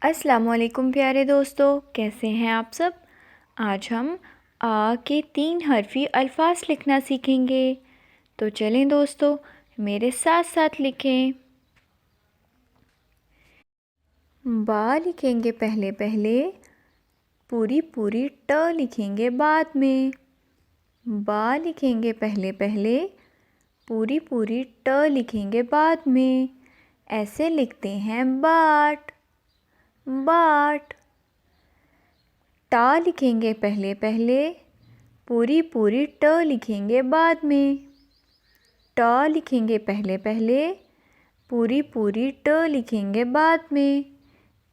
अस्सलामुअलैकुम प्यारे दोस्तों, कैसे हैं आप सब। आज हम आ के 3 हरफी अल्फाज लिखना सीखेंगे। तो चलें दोस्तों, मेरे साथ साथ लिखें। बा लिखेंगे पहले पहले, पूरी पूरी ट लिखेंगे बाद में। बा लिखेंगे पहले पहले, पूरी पूरी ट लिखेंगे बाद में। ऐसे लिखते हैं बाट, बाट। टा लिखेंगे पहले पहले, पूरी पूरी ट लिखेंगे बाद में। ट लिखेंगे पहले पहले, पूरी पूरी ट लिखेंगे बाद में।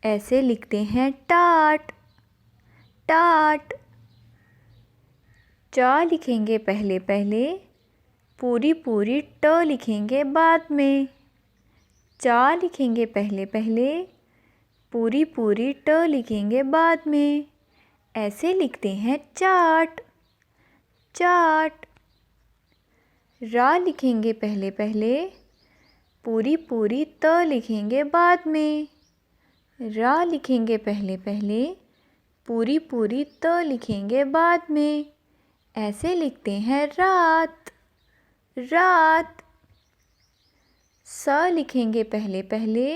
ऐसे लिखते हैं टाट, टाट। चा लिखेंगे पहले पहले, पूरी पूरी ट लिखेंगे बाद में। चा लिखेंगे पहले पहले, पूरी पूरी ट लिखेंगे बाद में। ऐसे लिखते हैं चाट, चाट। रा लिखेंगे पहले पहले, पूरी पूरी त लिखेंगे बाद में। रा लिखेंगे पहले पहले, पूरी पूरी त लिखेंगे बाद में। ऐसे लिखते हैं रात, रात। सा लिखेंगे पहले पहले,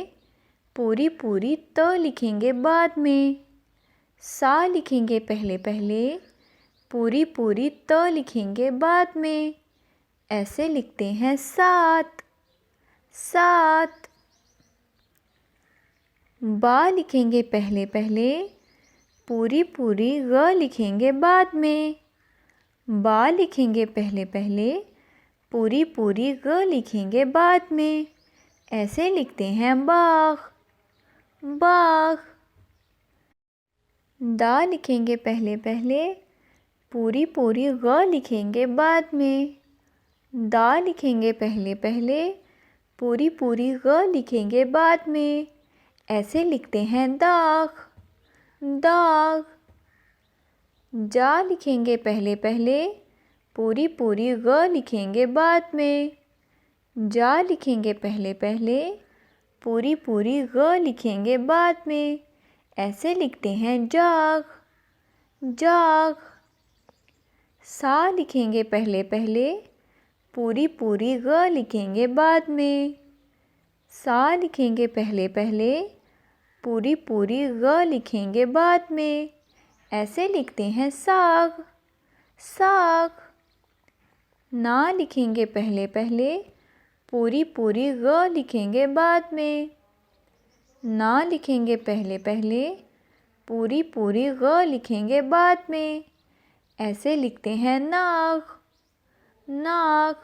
पूरी पूरी त लिखेंगे बाद में। सा लिखेंगे पहले पहले, पूरी पूरी त लिखेंगे बाद में। ऐसे लिखते हैं सात, सात। बा लिखेंगे पहले पहले, पूरी पूरी ग लिखेंगे बाद में। बा लिखेंगे पहले पहले, पूरी पूरी ग लिखेंगे बाद में। ऐसे लिखते हैं बाग, बाग। दा लिखेंगे पहले पहले, पूरी पूरी ग लिखेंगे बाद में। दा लिखेंगे पहले पहले, पूरी पूरी ग लिखेंगे बाद में। ऐसे लिखते हैं दाग, दाग। जा लिखेंगे पहले पहले, पूरी पूरी ग लिखेंगे बाद में। जा लिखेंगे पहले पहले, पूरी पूरी ग लिखेंगे बाद में। ऐसे लिखते हैं जाग, जाग। सा लिखेंगे पहले पहले, पूरी पूरी ग लिखेंगे बाद में। सा लिखेंगे पहले पहले, पूरी पूरी ग लिखेंगे बाद में। ऐसे लिखते हैं साग, साग। ना लिखेंगे पहले पहले, पूरी पूरी ग लिखेंगे बाद में। ना लिखेंगे पहले पहले, पूरी पूरी ग लिखेंगे बाद में। ऐसे लिखते हैं नाग, नाग।